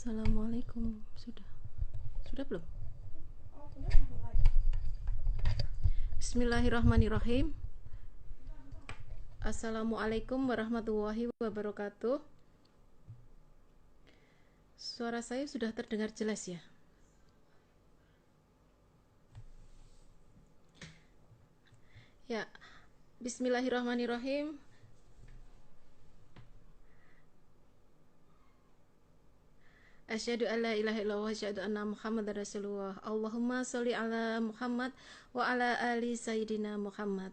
Assalamualaikum. Sudah belum? Bismillahirrahmanirrahim. Assalamualaikum warahmatullahi wabarakatuh. Suara saya sudah terdengar jelas ya? Ya. Bismillahirrahmanirrahim. Asyhadu an la ilaha illallah wa asyhadu anna Muhammadar Rasulullah. Allahumma sholli ala Muhammad wa ala ali sayyidina Muhammad.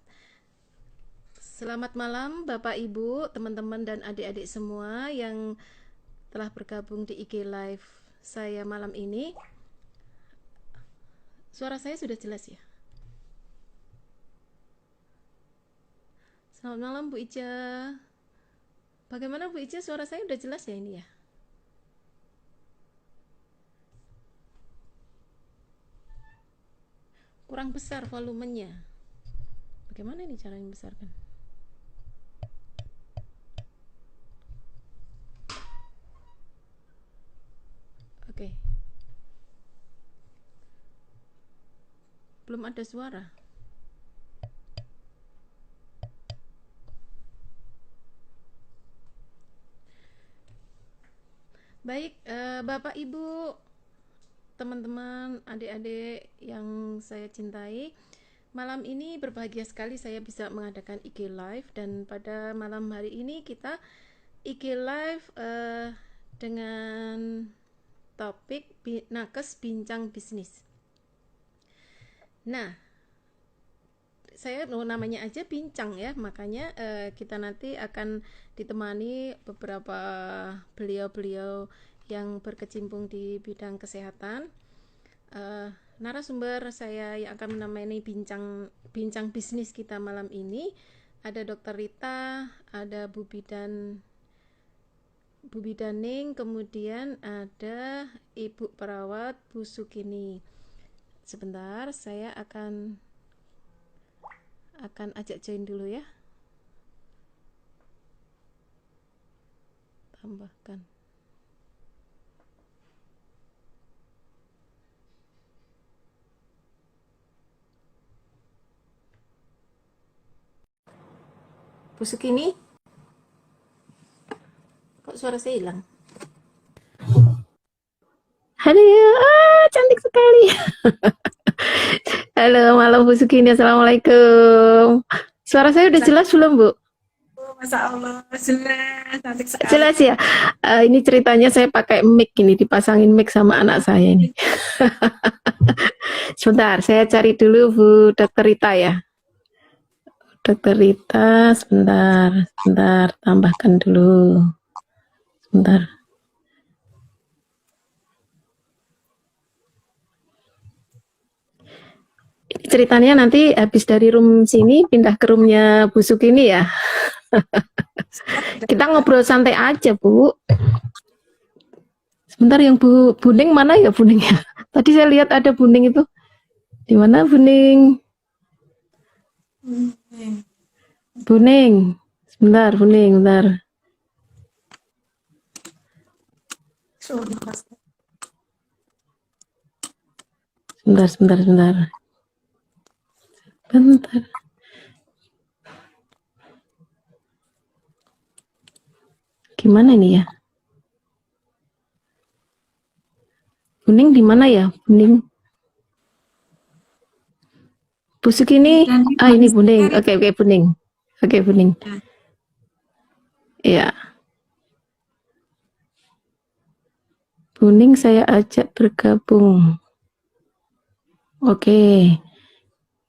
Selamat malam Bapak Ibu, teman-teman dan adik-adik semua yang telah bergabung di IG Live saya malam ini. Suara saya sudah jelas ya? Selamat malam Bu Ica. Bagaimana Bu Ica, suara saya sudah jelas ya ini ya? Kurang besar volumenya. Bagaimana ini cara membesarkan? Oke. Belum ada suara. Baik, Bapak Ibu, teman-teman, adik-adik yang saya cintai, malam ini berbahagia sekali saya bisa mengadakan IG Live, dan pada malam hari ini kita IG Live dengan topik nakes bincang bisnis. Nah, saya namanya aja bincang ya, makanya kita nanti akan ditemani beberapa beliau-beliau yang berkecimpung di bidang kesehatan. Narasumber saya yang akan menemani bincang bisnis kita malam ini ada Dr. Rita, ada Bu Bidaning, kemudian ada Ibu Perawat Bu Sukini. Sebentar, saya akan ajak join dulu ya. Tambahkan. Bu Sukini, kok suara saya hilang? Halo, cantik sekali. Halo, malam Bu Sukini, assalamualaikum. Suara saya udah jelas belum Bu? Masya Allah, jelas, cantik sekali. Jelas ya. Ini ceritanya saya pakai mic ini, dipasangin mic sama anak saya ini. Sebentar, saya cari dulu Bu Dr. Rita ya. Dr. Rita, sebentar, tambahkan dulu. Sebentar. Ini ceritanya nanti habis dari room sini pindah ke roomnya Bu Sukini ya. Kita ngobrol santai aja Bu. Sebentar, yang Bu Buning mana ya Buningnya? Tadi saya lihat ada Buning itu. Di mana Buning? Buning. Sebentar, Buning, bentar. Sebentar. Bentar. Gimana ini ya? Buning di mana ya? Buning. Bu Sukini. Ini Buning. Oke, Buning. Oke, Buning. Ya. Buning saya ajak bergabung. Oke.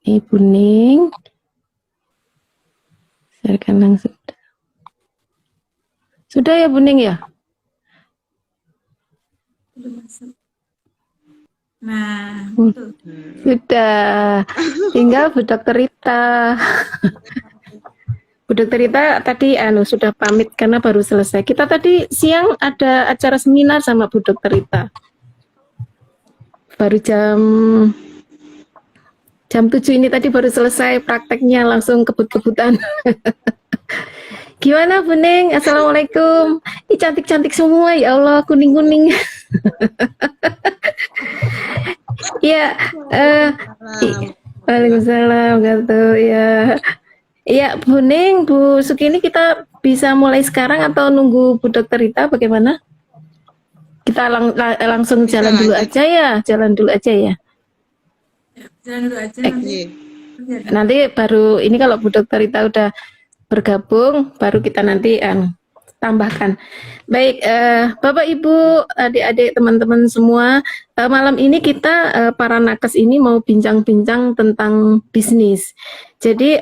Ini Buning. Silakan langsung. Sudah ya Buning ya? Nah, sudah. Tinggal Bu Dr. Rita. Bu Dr. Rita tadi sudah pamit karena baru selesai. Kita tadi siang ada acara seminar sama Bu Dr. Rita. Baru jam 7 ini tadi baru selesai prakteknya, langsung kebut-kebutan. Gimana Buning? Assalamualaikum. Ini cantik-cantik semua ya Allah, kuning-kuning. Ya, eh Waalaikumsalam, gitu ya. Iya, Bu Ning, Bu Sukini, kita bisa mulai sekarang atau nunggu Bu Dokter Rita bagaimana? Kita langsung Bisa jalan dulu lanjut. aja ya, jalan dulu aja ya. Jalan dulu aja nanti. Iya. Nanti baru ini kalau Bu Dokter Rita udah bergabung, baru kita nanti tambahkan. Baik, Bapak Ibu, adik-adik, teman-teman semua, malam ini kita para nakes ini mau bincang-bincang tentang bisnis. Jadi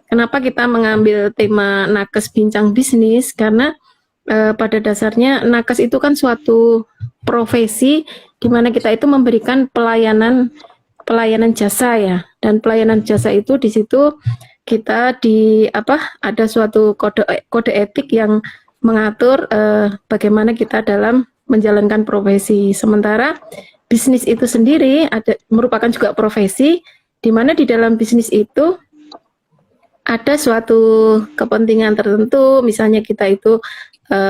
kenapa kita mengambil tema nakes bincang bisnis? Karena pada dasarnya nakes itu kan suatu profesi di mana kita itu memberikan pelayanan jasa ya, dan pelayanan jasa itu di situ kita ada suatu kode etik yang mengatur bagaimana kita dalam menjalankan profesi. Sementara bisnis itu sendiri merupakan juga profesi di mana di dalam bisnis itu ada suatu kepentingan tertentu, misalnya kita itu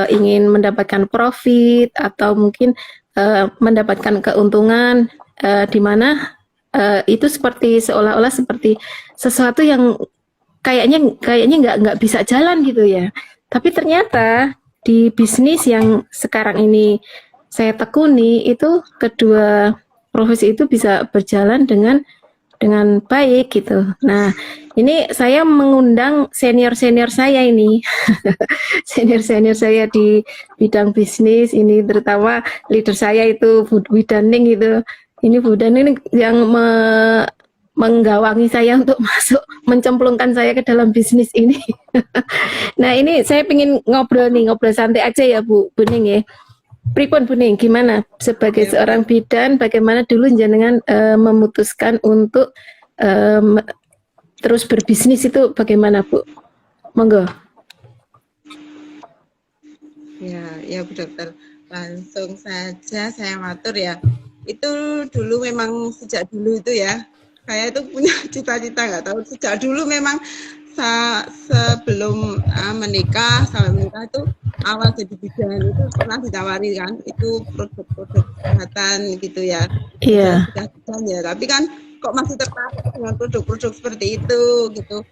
ingin mendapatkan profit atau mungkin mendapatkan keuntungan di mana itu seperti seolah-olah seperti sesuatu yang kayaknya nggak bisa jalan gitu ya. Tapi ternyata di bisnis yang sekarang ini saya tekuni itu kedua profesi itu bisa berjalan dengan baik gitu. Nah, ini saya mengundang senior-senior saya ini, senior-senior saya di bidang bisnis ini, terutama leader saya itu Bu Daning gitu. Ini Bu Daning yang menggawangi saya untuk masuk, mencemplungkan saya ke dalam bisnis ini. Nah, ini saya pengen ngobrol santai aja ya Bu Ning ya. Pripun Bu Ning, gimana sebagai seorang bidan, bagaimana dulu jenengan memutuskan untuk terus berbisnis itu bagaimana Bu? Monggo. Ya Bu Dokter, langsung saja saya matur ya. Itu dulu memang sejak dulu itu ya, saya itu punya cita-cita, nggak tahu sejak dulu memang sebelum menikah, sampai menikah itu awal jadi bidan itu pernah ditawari kan, itu produk-produk kesehatan gitu ya. Iya. Sudah bidan ya, tapi kan kok masih tertarik dengan produk-produk seperti itu gitu.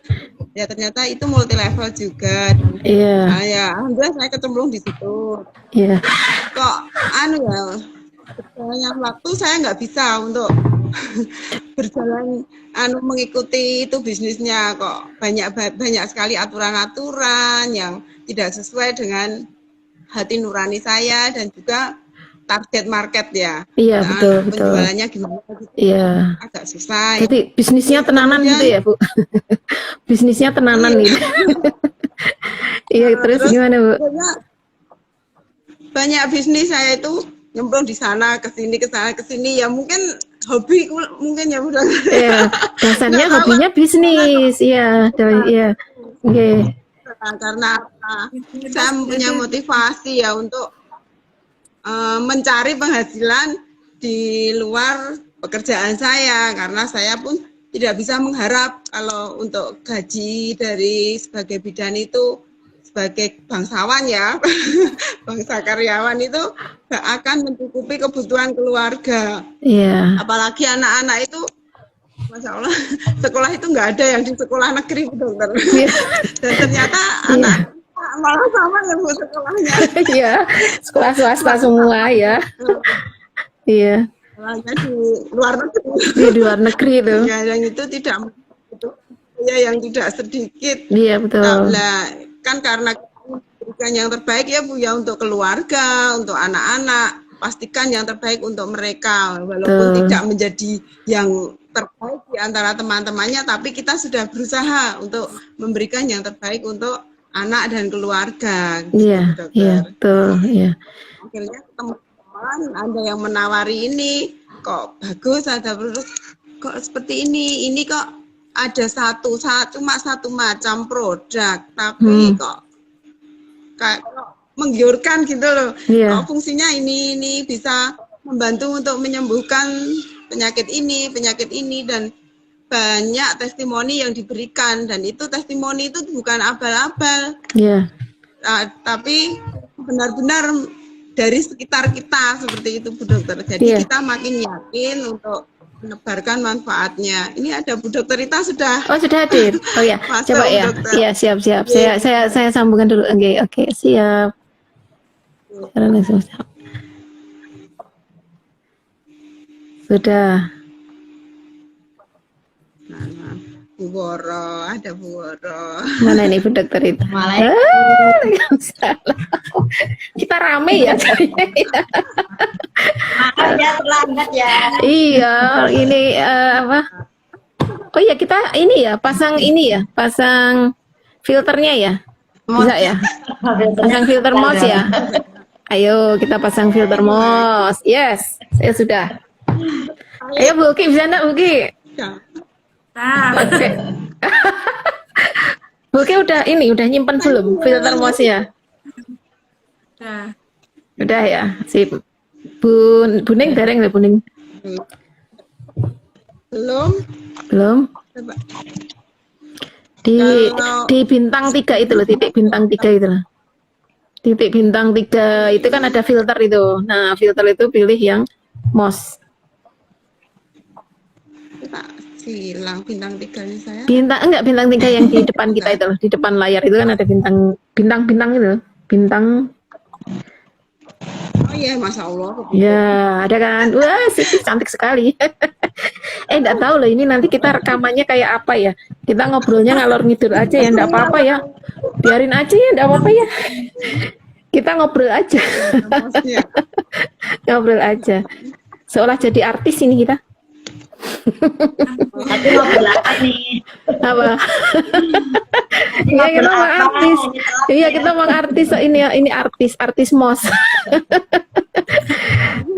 Ya ternyata itu multi level juga. Iya. Ya alhamdulillah saya kecemplung di situ. Iya. Kok berjalannya waktu saya nggak bisa untuk berjalan mengikuti itu bisnisnya, kok banyak sekali aturan-aturan yang tidak sesuai dengan hati nurani saya dan juga target market ya. Iya, betul. Penjualannya gimana gitu. Iya. Agak susah. Jadi bisnisnya tenanan gitu ya Bu? Bisnisnya tenanan gitu. Iya, terus gimana Bu? Banyak bisnis saya itu nyemplung di sana ke sini ya, mungkin hobi mungkin ya udah. Iya, dasarnya hobinya bisnis. Iya, iya. Oke. Karena saya punya motivasi ya untuk mencari penghasilan di luar pekerjaan saya, karena saya pun tidak bisa mengharap kalau untuk gaji dari sebagai bidan itu sebagai bangsawan ya, bangsa karyawan itu gak akan mencukupi kebutuhan keluarga. Iya. Apalagi anak-anak itu, Masya Allah, sekolah itu nggak ada yang di sekolah negeri, Dokter. Iya. Dan ternyata anak malah sama yang Bu sekolahnya. Iya, sekolah swasta semua ya. Iya. Sekolahnya di luar negeri. Di luar negeri itu. Ya, yang itu tidak ya, yang tidak sedikit. Iya, betul. Nah, kan karena memberikan yang terbaik ya Bu ya untuk keluarga, untuk anak-anak, pastikan yang terbaik untuk mereka, walaupun tidak menjadi yang terbaik di antara teman-temannya, tapi kita sudah berusaha untuk memberikan yang terbaik untuk anak dan keluarga. Iya, gitu, iya, betul, iya. Akhirnya teman-teman ada yang menawari ini, kok bagus ada produk, kok seperti ini kok ada cuma satu macam produk, tapi kok kayak menggiurkan gitu loh. Iya. Kok fungsinya ini bisa membantu untuk menyembuhkan penyakit ini, dan banyak testimoni yang diberikan, dan itu testimoni itu bukan abal-abal. Iya. Tapi benar-benar dari sekitar kita seperti itu Bu Dokter. Jadi Iya. kita makin yakin untuk menebarkan manfaatnya. Ini ada Bu Dokter Rita sudah Oh, sudah hadir. Oh ya, masuk, coba Bu ya. Dokter. Iya, siap. Iya. Saya sambungkan dulu. Oke, siap. Sekarang langsung. Sudah. Nah, Bu Woro, ada Bu Woro. Mana ini Bu Dokter itu? Waalaikumsalam. Kita rame ya. Maaf ya terlambat ya. Iya, ini apa? Oh iya, kita ini ya, pasang filternya ya. Bisa ya? Pasang filter mouse ya. Ayo kita pasang filter mouse. Yes, saya sudah. Ayo Bu Uki, bisa enggak Bu Uki? Ya. Nah, Oke. Bu Uki udah nyimpen belum filter mouse ya? nah. Udah ya, sip. Buning bareng deh Buning. Belum? Coba. Di bintang 3 itu loh, titik bintang 3 itu loh. Titik bintang 3 itu kan ada filter itu. Nah, filter itu pilih yang mouse. Tak hilang bintang 3-nya saya. Bintang 3 yang di depan kita itu loh, di depan layar itu kan ada bintang itu loh. Bintang. Oh iya, Masya Allah. Ya, ada kan. Wah, Siti cantik sekali. Enggak tahu loh ini nanti kita rekamannya kayak apa ya. Kita ngobrolnya ngalor ngidul aja ya, enggak apa-apa ya. Biarin aja ya, enggak apa-apa ya. Kita ngobrol aja. Maksudnya, Ngobrol aja. Seolah jadi artis ini kita. Tapi mau berapa nih? Apa? Iya, kita mau artis. Iya, kita mau artis. Ini artis mos.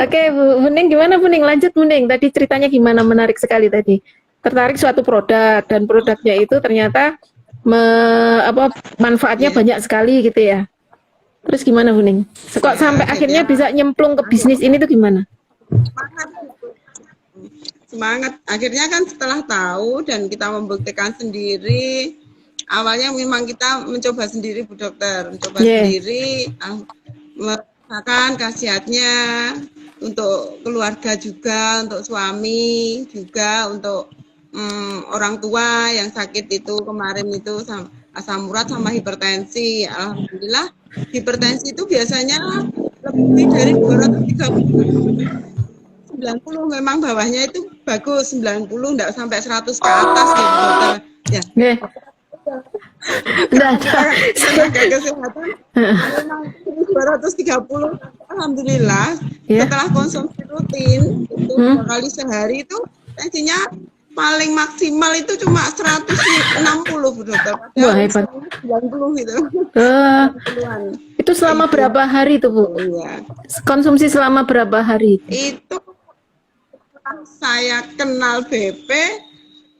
Oke, Bu Buning, gimana Buning? Lanjut Buning. Tadi ceritanya gimana? Menarik sekali tadi. Tertarik suatu produk dan produknya itu ternyata manfaatnya banyak sekali gitu ya. Terus gimana Buning? Kok sampai akhirnya bisa nyemplung ke bisnis ini tuh gimana? semangat. Akhirnya kan setelah tahu dan kita membuktikan sendiri, awalnya memang kita mencoba sendiri Bu Dokter, mencoba sendiri, merasakan khasiatnya untuk keluarga juga, untuk suami juga, untuk orang tua yang sakit itu kemarin itu asam urat sama hipertensi. Alhamdulillah hipertensi itu biasanya lebih dari 230. 90 memang bawahnya itu bagus, 90 enggak sampai 100 ke atas gitu Dokter. Ya. Tenaga kesehatan memang 230. Alhamdulillah setelah konsumsi rutin itu 2 kali sehari itu tensinya paling maksimal itu cuma 160 Bu Dokter. Wah, hebat. 90 gitu. Itu selama berapa hari itu Bu? Iya. Konsumsi selama berapa hari? Itu saya kenal BP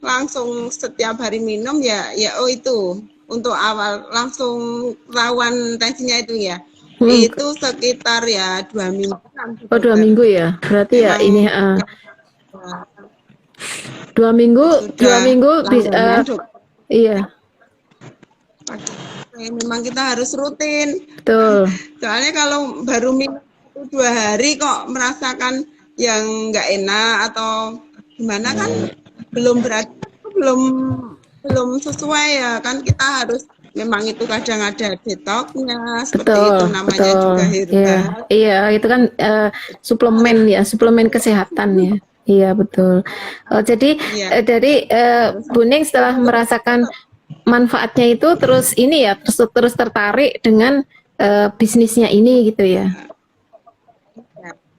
langsung setiap hari minum ya oh itu untuk awal langsung rawan tensinya itu ya itu sekitar ya 2 minggu. Oh 2 minggu ya berarti memang, ya ini 2 minggu bisa iya memang kita harus rutin. Betul. Soalnya kalau baru minum 2 hari kok merasakan yang nggak enak atau gimana kan belum sesuai ya kan, kita harus memang itu kadang ada detoxnya seperti itu namanya juga herbal. Iya itu kan suplemen ya, suplemen kesehatan ya. Iya betul. Jadi Buning setelah merasakan manfaatnya itu terus ini ya terus tertarik dengan bisnisnya ini gitu ya.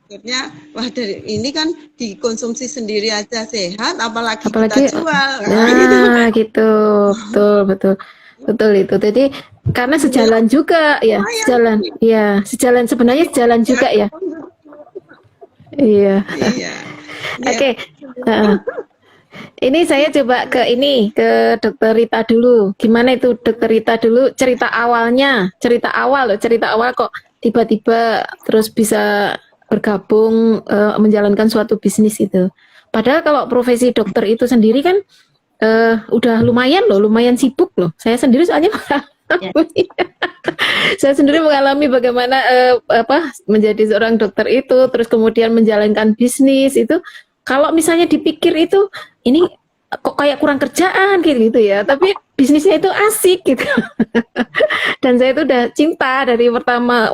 Akhirnya wah dari ini kan dikonsumsi sendiri aja sehat apalagi kita jual. Nah gitu. Betul itu. Jadi karena sejalan juga ya, sejalan sebenarnya sejalan juga ya. Iya. Oke. Ini saya coba ke Dokter Rita dulu. Gimana itu Dokter Rita dulu cerita awal kok tiba-tiba terus bisa bergabung menjalankan suatu bisnis itu. Padahal kalau profesi dokter itu sendiri kan udah lumayan sibuk loh. Saya sendiri soalnya Ya. Saya sendiri mengalami bagaimana menjadi seorang dokter itu, terus kemudian menjalankan bisnis itu. Kalau misalnya dipikir itu ini kok kayak kurang kerjaan gitu ya, tapi bisnisnya itu asik gitu. Dan saya itu udah cinta dari pertama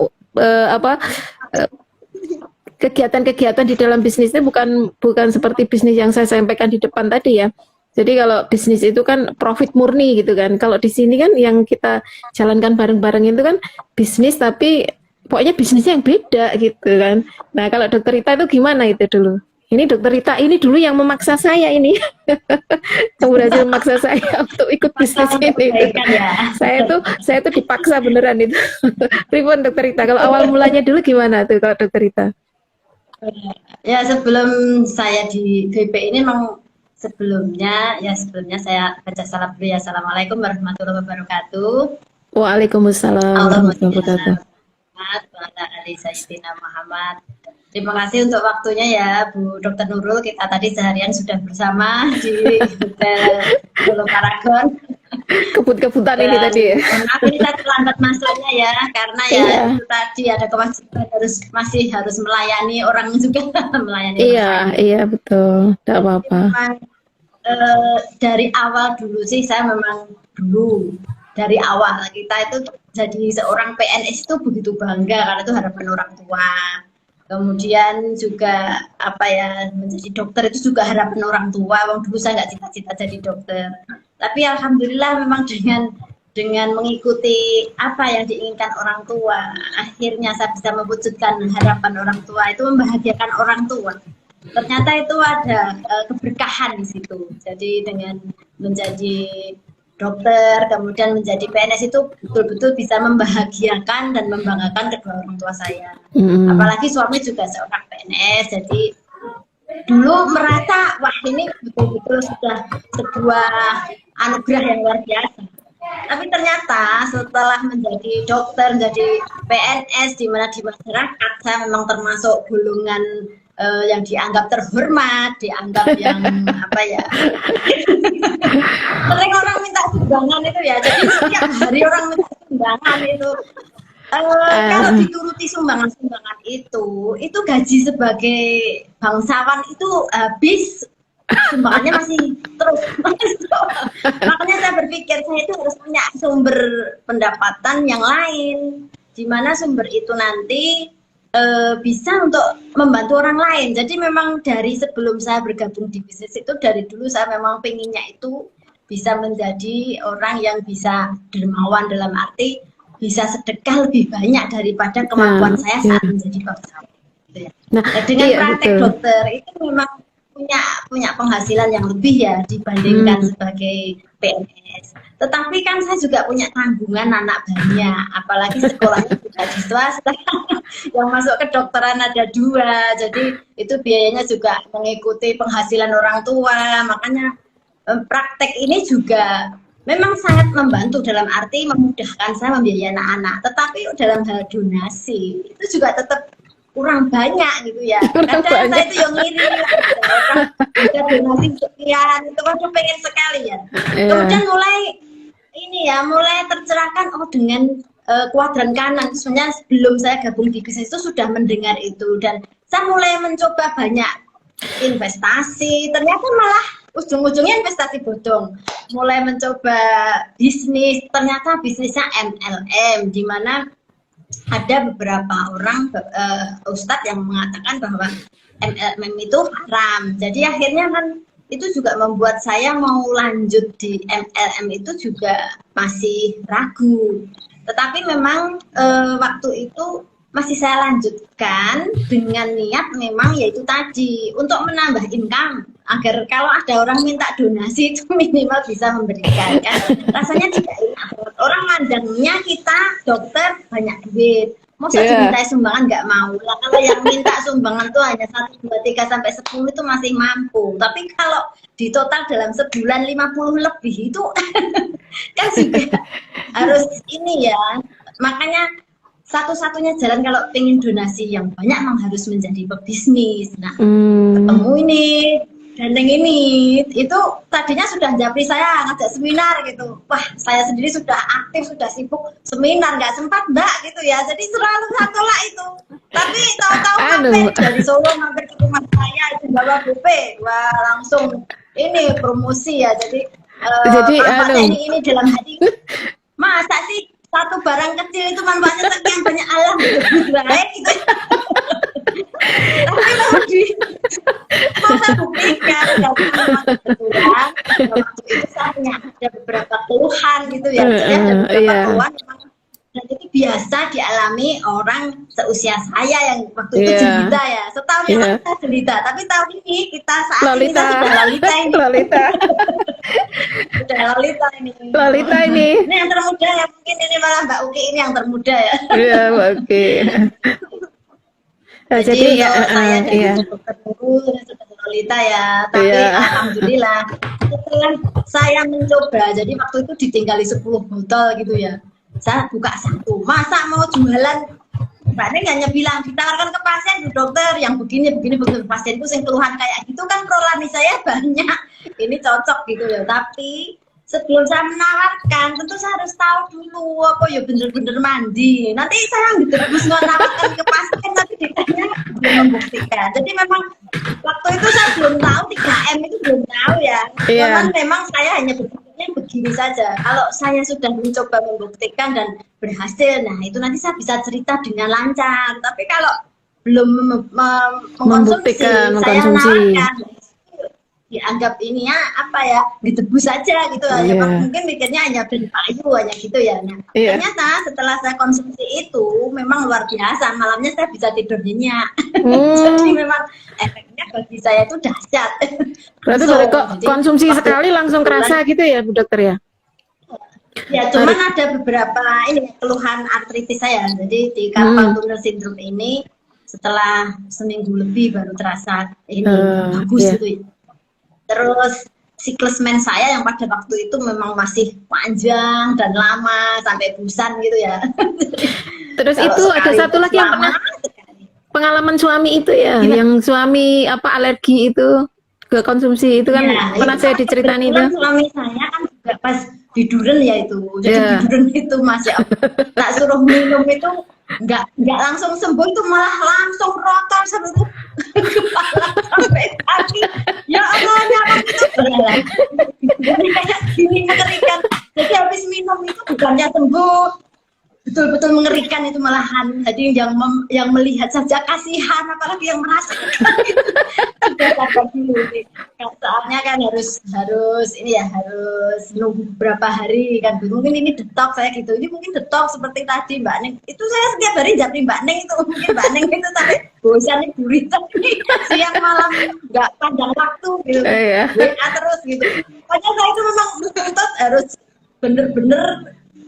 kegiatan-kegiatan di dalam bisnisnya bukan seperti bisnis yang saya sampaikan di depan tadi ya. Jadi kalau bisnis itu kan profit murni gitu kan. Kalau di sini kan yang kita jalankan bareng-bareng itu kan bisnis tapi pokoknya bisnisnya yang beda gitu kan. Nah kalau Dokter Rita itu gimana itu dulu? Ini Dokter Rita ini dulu yang memaksa saya ini. Yang berhasil memaksa saya untuk ikut bisnis ini. Ya. Saya tuh dipaksa beneran itu. Pripun Dokter Rita? Kalau awal mulanya dulu gimana tuh kalau Dokter Rita? Ya sebelum saya di BP ini memang sebelumnya saya baca salam dulu ya. Assalamualaikum warahmatullahi wabarakatuh. Waalaikumsalam warahmatullahi wabarakatuh. Muhammad. Terima kasih untuk waktunya ya Bu Dr. Nurul. Kita tadi seharian sudah bersama di Hotel Pulau Paragon. Kebut-kebutan ini tadi ya. Maaf ini saya terlambat masuknya ya, karena ya itu tadi ada kewajiban masih harus melayani orang juga melayani. Iya betul, tidak apa-apa. Dari awal dulu sih saya memang dari awal kita itu jadi seorang PNS itu begitu bangga karena itu harapan orang tua. Kemudian juga menjadi dokter itu juga harapan orang tua. Wong dulu saya nggak cita-cita jadi dokter. Tapi alhamdulillah memang dengan mengikuti apa yang diinginkan orang tua, akhirnya saya bisa mewujudkan harapan orang tua, itu membahagiakan orang tua. Ternyata itu ada keberkahan di situ. Jadi dengan menjadi dokter, kemudian menjadi PNS itu betul-betul bisa membahagiakan dan membanggakan kedua orang tua saya. Apalagi suami juga seorang PNS, jadi dulu merasa wah ini betul-betul sudah sebuah anugerah yang luar biasa. Tapi ternyata setelah menjadi dokter, menjadi PNS di mana di masyarakat saya memang termasuk golongan yang dianggap terhormat, dianggap yang sering orang minta sumbangan itu ya. Jadi setiap hari orang minta sumbangan itu. Kalau dituruti sumbangan-sumbangan itu gaji sebagai bangsawan itu habis, sumbangannya masih terus. Makanya saya berpikir saya itu harus punya sumber pendapatan yang lain, di mana sumber itu nanti bisa untuk membantu orang lain. Jadi memang dari sebelum saya bergabung di bisnis itu, dari dulu saya memang pengennya itu bisa menjadi orang yang bisa dermawan, dalam arti bisa sedekah lebih banyak daripada kemampuan saya saat menjadi bangsawan. Nah, dengan praktek dokter itu memang punya penghasilan yang lebih ya dibandingkan sebagai PNS. Tetapi kan saya juga punya tanggungan anak banyak, apalagi sekolahnya juga di swasta. Yang masuk ke dokteran ada 2, jadi itu biayanya juga mengikuti penghasilan orang tua. Makanya praktek ini juga memang sangat membantu, dalam arti memudahkan saya membiayai anak-anak. Tetapi dalam hal donasi itu juga tetap kurang banyak gitu ya. Kadang saya itu yang ngiri, ada donasi sekian, itu waduh pengen sekali ya. Kemudian mulai tercerahkan dengan kuadran kanan. Sebenarnya sebelum saya gabung di bisnis itu sudah mendengar itu, dan saya mulai mencoba banyak investasi. Ternyata malah ujung-ujungnya investasi bodong. Mulai mencoba bisnis, ternyata bisnisnya MLM, di mana ada beberapa orang ustadz yang mengatakan bahwa MLM itu haram. Jadi akhirnya kan itu juga membuat saya mau lanjut di MLM itu juga masih ragu. Tetapi memang waktu itu masih saya lanjutkan dengan niat memang yaitu tadi untuk menambah income, agar kalau ada orang minta donasi itu minimal bisa memberikan kan. Rasanya tidak enak. Orang mandangnya kita dokter banyak duit, masa diminta sumbangan nggak mau lah. Kalau yang minta sumbangan tuh hanya 1, 2, 3 sampai 10 itu masih mampu. Tapi kalau di total dalam sebulan 50 lebih itu kan juga harus ini ya. Makanya satu-satunya jalan kalau pengen donasi yang banyak memang harus menjadi pebisnis. Nah, ketemu ini Gandeng ini itu tadinya sudah japri saya ngajak seminar gitu. Wah, saya sendiri sudah aktif, sudah sibuk seminar, nggak sempat Mbak gitu ya. Jadi selalu saya tolak itu. Tapi tahu-tahu mampir dari Solo mampir ke rumah saya itu bawa BP, wah langsung ini promosi ya. Jadi manfaatnya ini dalam hati. Masa sih satu barang kecil itu manfaatnya sekian banyak alam gitu. Baik gitu. Tapi mau saya buktikan kalau memang kebetulan waktu itu saya ada beberapa keluhan gitu ya. Jadi ada beberapa keluhan memang dan itu biasa dialami orang seusia saya yang waktu itu jelita ya. Setahun yang lalu saya jelita, tapi tahun ini kita saat ini kita sudah lalita ini. Sudah lalita ini. Lalita ini. Ini yang termuda ya, mungkin ini malah Mbak Uki ini yang termuda ya. Iya, Mbak Uki. Jadi saya dari dokter dulu sudah lalita ya, tapi alhamdulillah setelah saya mencoba, jadi waktu itu ditinggali 10 botol gitu ya. Saya buka satu, masa mau jualan? Mbak Neng hanya bilang ditawarkan ke pasien, dokter yang begini pasienku yang keluhan kayak gitu kan prolani saya banyak, ini cocok gitu ya. Tapi sebelum saya menawarkan, tentu saya harus tahu dulu apa ya bener-bener mandi. Nanti saya terus menawarkan ke pasien, tapi ditanya belum membuktikan. Jadi memang waktu itu saya belum tahu 3M itu belum tahu ya. Memang saya hanya berpikirnya begini saja. Kalau saya sudah mencoba membuktikan dan berhasil, nah itu nanti saya bisa cerita dengan lancar. Tapi kalau belum mengkonsumsi, saya nawarkan. Dianggap ini ya apa ya ditebus saja gitu ya mungkin mikirnya hanya beli payu hanya gitu ya. Nah, ternyata setelah saya konsumsi itu memang luar biasa, malamnya saya bisa tidur nyenyak. Jadi memang efeknya bagi saya itu dahsyat. Berarti dari konsumsi sekali langsung kerasa gitu ya Bu Dokter ya? Ya cuman ada beberapa ini keluhan artritis saya, jadi di carpal tunnel syndrome ini setelah seminggu lebih baru terasa ini bagus gitu ya. Terus siklus mens saya yang pada waktu itu memang masih panjang dan lama sampai busan gitu ya. Terus itu ada satu lagi yang pengalaman suami itu ya, yang suami alergi itu ke konsumsi itu kan pernah saya diceritain itu. Suami saya kan juga pas biduren ya itu, jadi biduren itu masih tak suruh minum itu nggak langsung sembuh, itu malah langsung rotor seluruh kepala sampai kaki. Ya Allah, nyamuk itu berjalan. Jadi kayak gini mengerikan. Jadi habis minum itu bukannya sembuh, betul-betul mengerikan itu malahan. Jadi yang melihat saja kasihan, apalagi yang merasakan. Sudah sabar dulu sih. Soalnya kan harus ini ya harus nunggu beberapa hari kan. Mungkin ini detox saya gitu. Ini mungkin detox seperti tadi Mbak Neng. Itu saya setiap hari japri Mbak Neng itu. Mungkin Mbak Neng itu tapi bosan nih gurita siang malam nggak panjang waktu gitu. WA terus gitu. Pokoknya saya itu memang betul-betul harus bener-bener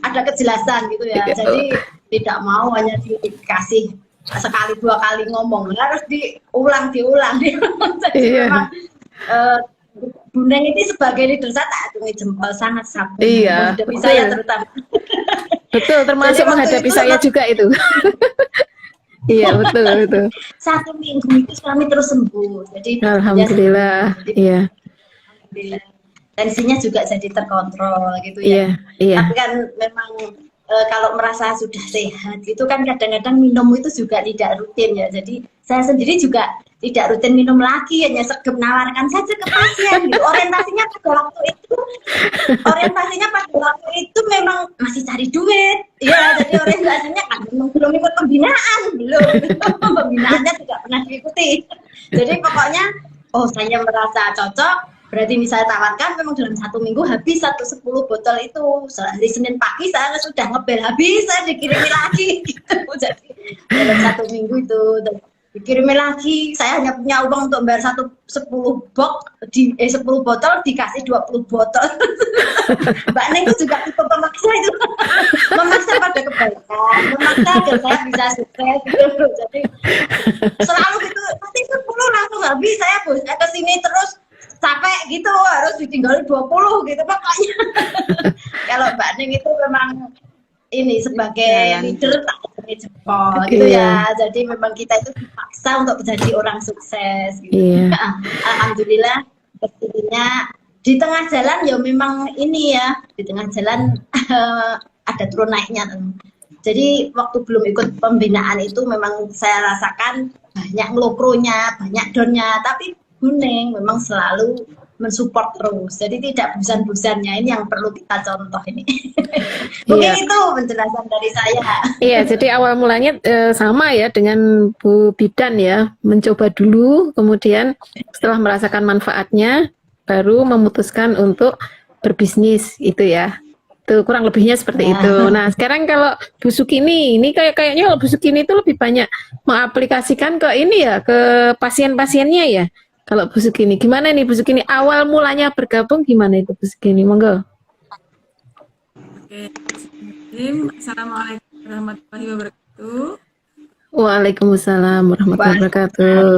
ada kejelasan gitu ya. Jadi tidak mau hanya dikasih sekali dua kali ngomong, harus diulang. Jadi memang Bu Neng ini sebagai leader saya tak acungi jempol, sangat sabar menghadapi saya terutama. Betul, termasuk menghadapi saya juga itu. Iya betul. 1 minggu itu suami terus sembuh. Jadi alhamdulillah. Alhamdulillah. Tensinya juga jadi terkontrol gitu ya. Tapi kan memang kalau merasa sudah sehat itu kan kadang-kadang minum itu juga tidak rutin ya. Jadi saya sendiri juga tidak rutin minum lagi, hanya sergap nawarkan saja ke pasien gitu. Orientasinya pada waktu itu memang masih cari duit. Ya, jadi orientasinya kan belum ikut pembinaan, pembinaannya tidak pernah diikuti. Jadi pokoknya saya merasa cocok. Berarti misalnya tawarkan memang dalam 1 minggu habis 10 botol itu. Hari Senin pagi saya sudah ngebel habis, saya dikirimi lagi gitu. Jadi dalam 1 minggu itu dikirimi lagi. Saya hanya punya uang untuk bayar 10 botol dikasih 20 botol. Mbak Neng itu juga tipe pemaksa itu. Memaksa pada kebaikan, memaksa agar saya bisa sukses gitu. Jadi selalu gitu, pasti 10 langsung habis, saya kesini terus capek gitu, harus ditinggal 20 gitu pokoknya. Kalau Mbak Neng itu memang ini sebagai leader tak jempol gitu ya. Jadi memang kita itu dipaksa untuk menjadi orang sukses gitu. Alhamdulillah Pastinya di tengah jalan ya memang ini ya, di tengah jalan ada turun naiknya. Jadi waktu belum ikut pembinaan itu memang saya rasakan banyak ngelokronya, banyak downnya, tapi Buning memang selalu mensupport terus. Jadi tidak bosan-bosannya, ini yang perlu kita contoh ini. Mungkin Iya. itu penjelasan dari saya. Iya, jadi awal mulanya sama ya dengan Bu Bidan ya, mencoba dulu, kemudian setelah merasakan manfaatnya, baru memutuskan untuk berbisnis itu ya. Itu kurang lebihnya seperti Ya. itu. Nah, sekarang kalau Bu Sukini, ini kayaknya kalau Bu Sukini itu lebih banyak mengaplikasikan ke ini ya, ke pasien-pasiennya ya. Kalau Bu Sukini, gimana nih Bu Sukini? Awal mulanya bergabung gimana itu Bu Sukini? Monggo. Oke. Assalamualaikum warahmatullahi wabarakatuh. Waalaikumsalam warahmatullahi wabarakatuh.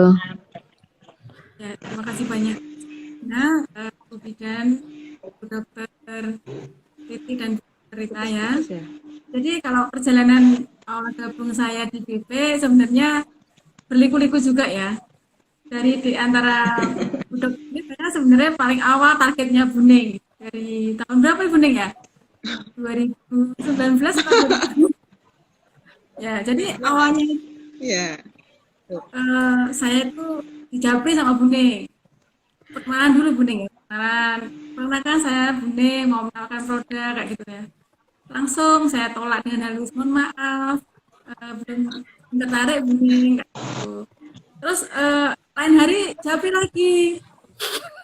Ya, terima kasih banyak. Nah, Bu Bidan, Bu Dokter Titi dan Bu Rita ya. Jadi kalau perjalanan awal gabung saya di BP sebenarnya berliku-liku juga ya. Dari di antara Bu Dokter ini saya sebenarnya paling awal targetnya Buning. Dari tahun berapa ya Buning ya? 2019 atau 2020? Ya, jadi awalnya Ya. saya itu dijapri sama Buning. Perkenalan dulu Buning ya. Perkenalan kan saya Buning mau menawarkan produk kayak gitu ya. Langsung saya tolak dengan halus, mohon maaf, belum tertarik Buning kayak gitu. Terus lain hari japri lagi.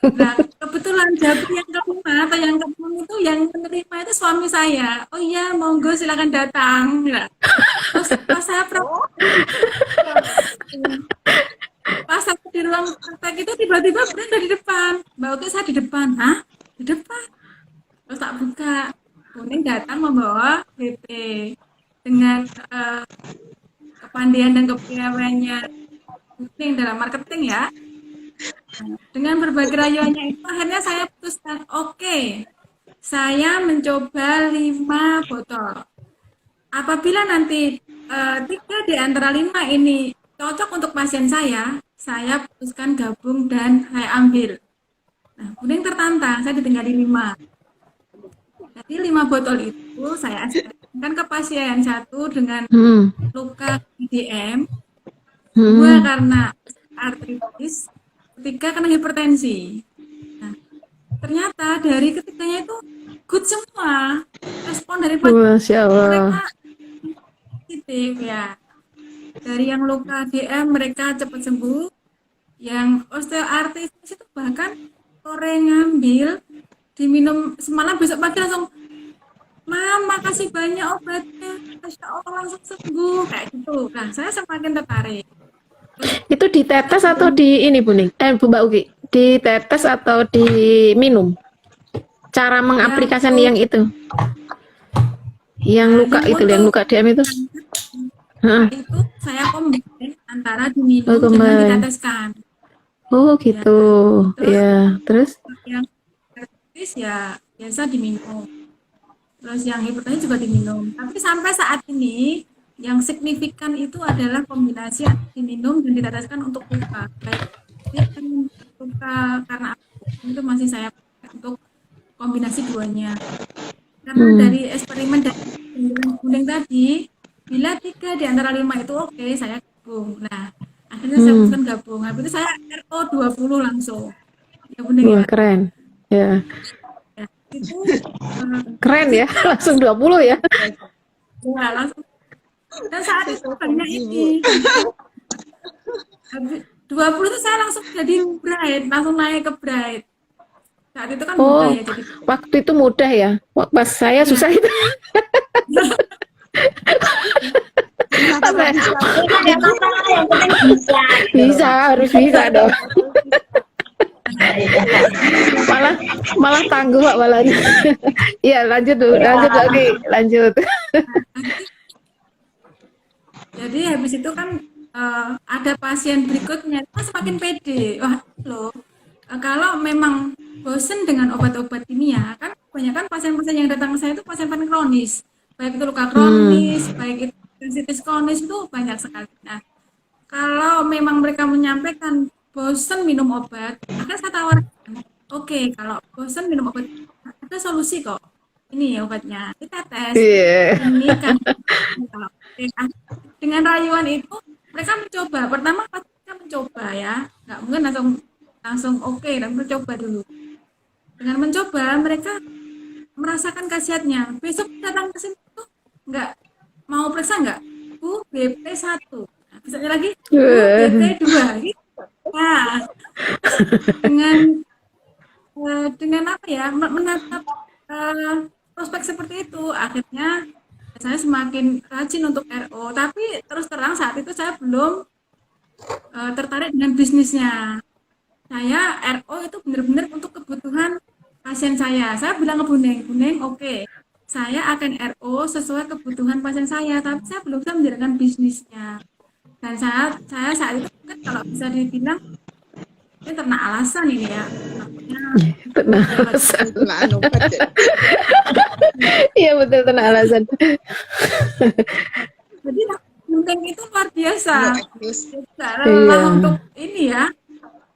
Nah, kebetulan japri yang kelima atau yang keenam itu yang menerima itu suami saya. Oh iya, monggo silakan datang. Ya. Terus pas saya pas aku di ruang praktek itu tiba-tiba Buning ada di depan. Mbak Oki saya di depan. Hah? Di depan? Terus tak buka. Buning datang membawa BP dengan kepandaian dan kepiawaiannya Buning dalam marketing ya. Dengan berbagai rayuannya itu akhirnya saya putuskan, oke, saya mencoba 5 botol. Apabila nanti 3 di antara 5 ini cocok untuk pasien saya putuskan gabung dan saya ambil. Nah, Buning tertantang, saya ditinggali 5. Jadi 5 botol itu saya asesmenkan ke pasien, 1 dengan luka IDM, 2 karena artritis, 3 karena hipertensi. Nah, ternyata dari ketiganya itu good semua. Respon dari Masya Allah. mereka positif ya. Dari yang luka DM mereka cepat sembuh. Yang osteoartritis itu bahkan sore ngambil, diminum semalam, besok pagi langsung, Mam, makasih banyak obatnya, Masya Allah langsung sembuh kayak gitu. Nah, saya semakin tertarik. Itu ditetes atau di ini Buning? Bu Mbak Uki, ditetes atau diminum? Cara mengaplikasikan yang itu? Yang luka itu, yang luka DM itu? Nah, itu saya kombin antara diminum Oh, dengan combine. diteteskan. Oh gitu, ya. Terus? Yang artritis ya biasa diminum. Terus yang hipertensi juga diminum. Tapi sampai saat ini yang signifikan itu adalah kombinasi diminum dan diteteskan untuk luka. Baik luka karena itu masih saya pakai untuk kombinasi duanya. Karena dari eksperimen dan Buning tadi, bila 3 di antara 5 itu oke, saya gabung. Nah, akhirnya saya putuskan gabung. Habis itu saya RO 20 langsung. Ya Buning Wah, ya. keren. Ya. Ya, itu Keren ya, langsung 20 ya. ya langsung. Dan saat itu banyak ini. Habis 20 itu saya langsung jadi bright, langsung naik ke bright. Saat itu kan mudah Oh, ya jadi. waktu itu mudah ya. Pas saya susah itu. Apa ya? Ada masalah yang penting bisa. Bisa, harus bisa dong. Malah tangguh Pak balanya. Iya, lanjut dulu, lanjut lagi, lanjut. Jadi habis itu kan ada pasien berikutnya itu semakin pede. Wah loh, kalau memang bosen dengan obat-obat kimia, kan kebanyakan pasien-pasien yang datang ke saya itu pasien-pasien kronis. Baik itu luka kronis, baik itu sensitif kronis itu banyak sekali. Nah, kalau memang mereka menyampaikan bosen minum obat, akan saya tawarkan, oke kalau bosen minum obat, ada solusi kok. Ini obatnya, kita tes. Iya. Ini kan kalau dengan rayuan itu mereka mencoba. Pertama pasti mereka mencoba ya, nggak mungkin langsung langsung oke dan mencoba dulu. Dengan mencoba mereka merasakan khasiatnya. Besok datang ke sini tuh nggak mau periksa nggak? Bu, BP1. Nah, besoknya lagi, Bu, BP2. Gitu. Nah, dengan apa ya, menatap prospek seperti itu, akhirnya saya semakin rajin untuk RO. Tapi terus terang saat itu saya belum tertarik dengan bisnisnya. Saya RO itu benar-benar untuk kebutuhan pasien saya. Saya bilang ke Buneng, oke, saya akan RO sesuai kebutuhan pasien saya, tapi saya belum bisa menjalankan bisnisnya. Dan saya saat itu kan kalau bisa dibilang ini terkena alasan ini ya. Tenang alasan. Nah, obat ya. Iya betul, tenang alasan. Jadi Buneng itu luar biasa. Terus Tidak lelah Iya. untuk ini ya,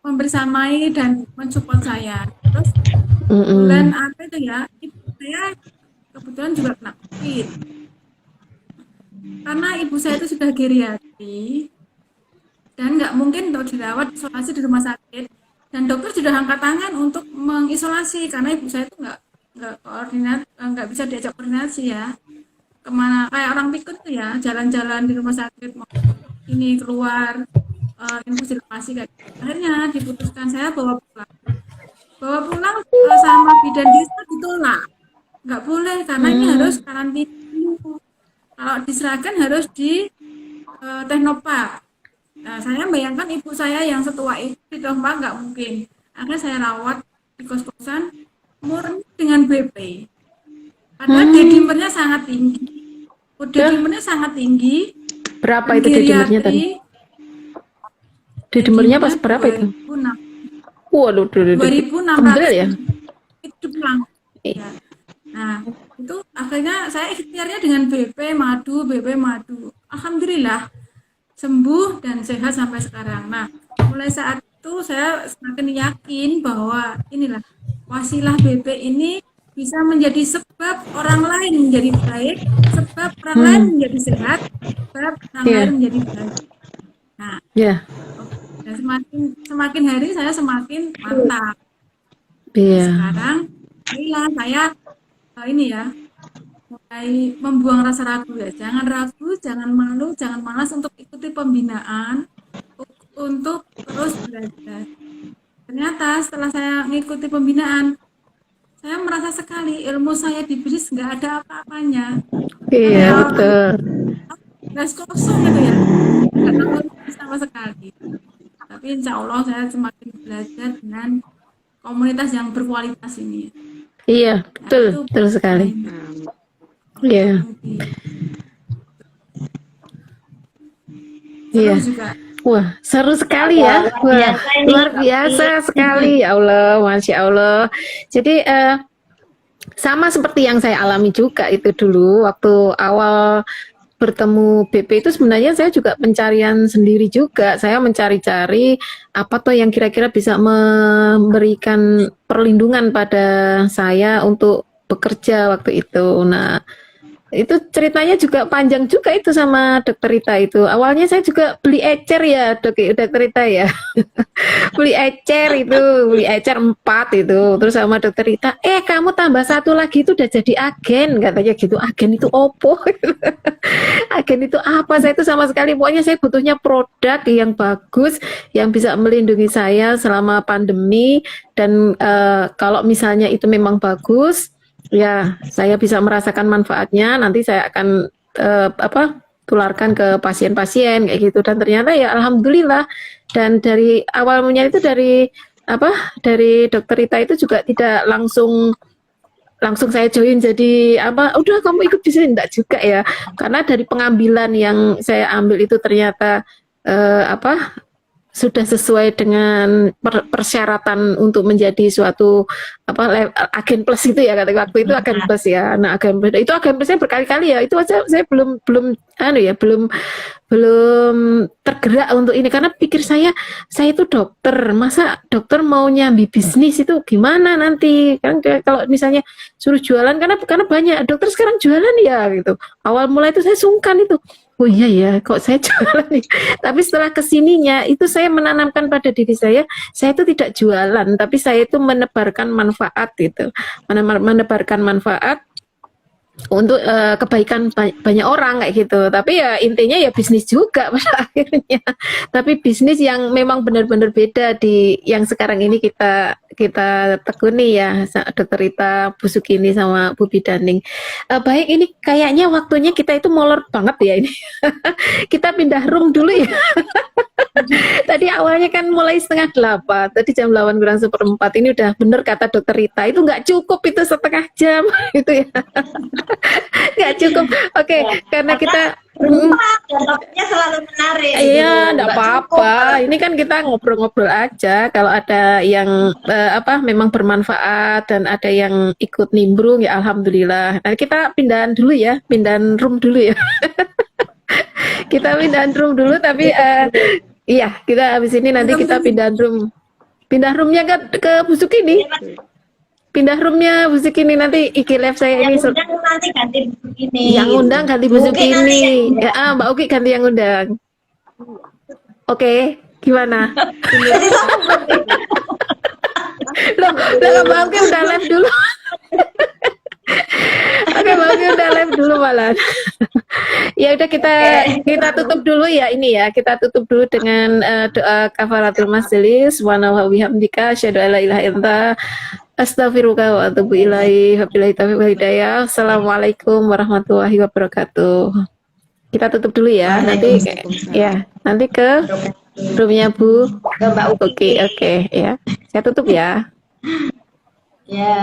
membersamai dan mensupport saya. Terus Mm-mm. bulan apa itu ya, ibu saya kebetulan juga kena COVID. Karena ibu saya itu sudah geriatri dan nggak mungkin untuk dirawat isolasi di rumah sakit, dan dokter sudah angkat tangan untuk mengisolasi karena ibu saya itu nggak bisa diajak koordinasi ya, kemana kayak orang pikun tuh ya, jalan-jalan di rumah sakit mau ini keluar infus dilepasi kayak gitu. Akhirnya diputuskan saya bawa pulang sama bidan desa ditolak, nggak boleh karena ini harus karantina dulu. Kalau diserahkan harus di Teknopark. Nah, saya bayangkan ibu saya yang setua itu di Teknopark nggak mungkin. Akhirnya saya rawat di kos-kosan murni dengan BP. Padahal dedimernya sangat tinggi. Dedimernya sangat tinggi. Berapa itu dedimernya tadi? Dedimernya pas berapa itu? 2006. Waduh, 2600 tebel ya. itu pulang. Ya. Nah, itu akhirnya saya ikhtiarnya dengan BP madu. Alhamdulillah sembuh dan sehat sampai sekarang. Nah, mulai saat itu saya semakin yakin bahwa inilah wasilah BP ini bisa menjadi sebab orang lain menjadi baik, sebab orang lain menjadi sehat, sebab orang lain menjadi baik. Nah, Ya. dan semakin hari saya semakin mantap. Iya. Sekarang inilah saya ini ya, mulai membuang rasa ragu ya. Jangan ragu, jangan malu, jangan malas untuk ikuti pembinaan, untuk terus belajar. Ternyata setelah saya mengikuti pembinaan, saya merasa sekali ilmu saya di BRIS nggak ada apa-apanya. Iya, betul. Nggak kosong gitu ya, nggak tahu sama sekali. Tapi insya Allah saya semakin belajar dengan komunitas yang berkualitas ini. Iya, betul, betul sekali. Iya. Iya. Wah, seru sekali ya. Wah, luar biasa sekali. Ya Allah, Masya Allah. Jadi sama seperti yang saya alami juga itu dulu waktu awal bertemu BP itu, sebenarnya saya juga pencarian sendiri juga. Saya mencari-cari apa tuh yang kira-kira bisa memberikan perlindungan pada saya untuk bekerja waktu itu. Nah, itu ceritanya juga panjang juga itu sama Dokter Rita itu. Awalnya saya juga beli ecer ya, Dokter Rita ya. beli ecer 4 itu. Terus sama Dokter Rita, kamu tambah 1 lagi itu udah jadi agen, katanya gitu. Agen itu opo? Agen itu apa? Saya itu sama sekali, pokoknya saya butuhnya produk yang bagus, yang bisa melindungi saya selama pandemi. Dan kalau misalnya itu memang bagus, ya saya bisa merasakan manfaatnya, nanti saya akan tularkan ke pasien-pasien kayak gitu. Dan ternyata ya alhamdulillah, dan dari awalnya itu dari Dokter Rita itu juga tidak langsung saya join jadi udah kamu ikut di sini, enggak juga ya, karena dari pengambilan yang saya ambil itu ternyata sudah sesuai dengan persyaratan untuk menjadi suatu agen plus itu ya, kata waktu itu agen plus ya. Nah, agen plus itu agen plusnya berkali-kali ya. Itu aja saya belum tergerak untuk ini, karena pikir saya itu dokter, masa dokter mau nyambi bisnis itu gimana nanti kan, kalau misalnya suruh jualan, karena banyak dokter sekarang jualan ya gitu. Awal mulai itu saya sungkan itu, oh iya ya kok saya jualan nih. Tapi setelah kesininya itu saya menanamkan pada diri saya itu tidak jualan, tapi saya itu menebarkan manfaat gitu, menebarkan manfaat untuk kebaikan banyak orang kayak gitu. Tapi ya intinya ya bisnis juga pada akhirnya, tapi bisnis yang memang benar-benar beda di yang sekarang ini kita tekuni ya, Dr. Rita, Bu Sukini sama Bu Bidaning. Baik, ini kayaknya waktunya kita itu molor banget ya ini. Kita pindah room dulu ya. Tadi awalnya kan mulai 7:30, tadi jam 8:kurang 1/4. Ini udah bener kata Dokter Rita, itu nggak cukup itu setengah jam itu ya. Nggak cukup. Oke, karena kita dan topiknya selalu menarik. iya, enggak apa-apa. Ini kan kita ngobrol-ngobrol aja. Kalau ada yang memang bermanfaat dan ada yang ikut nimbrung ya alhamdulillah. Nah, kita pindahan dulu ya, pindahan room dulu ya. Kita pindahan room dulu, tapi iya, kita habis ini nanti kita pindahan room. Pindah roomnya ke Bu Sukini. Pindah roomnya Bu Sukini, nanti IG live saya ini. Yang undang nanti ganti Bu Sukini. Yang undang ganti Bu Sukini. Ya, Mbak Uki ganti yang undang. Oke, gimana? Loh, Mbak Uki udah live dulu. Oke, Mbak Uki udah live dulu malah. Ya udah, kita tutup dulu ya ini ya. Kita tutup dulu dengan doa kafaratul majelis. Subhanallahi wa bihamdika asyhadu an la ilaha illa anta astaghfiruka wa atubu ilaik. Wabillahi taufiq wal hidayah. Assalamualaikum warahmatullahi wabarakatuh. Kita tutup dulu ya. Nanti ke roomnya Bu. Ke Mbak Uki. Oke, ya. Saya tutup ya. Ya.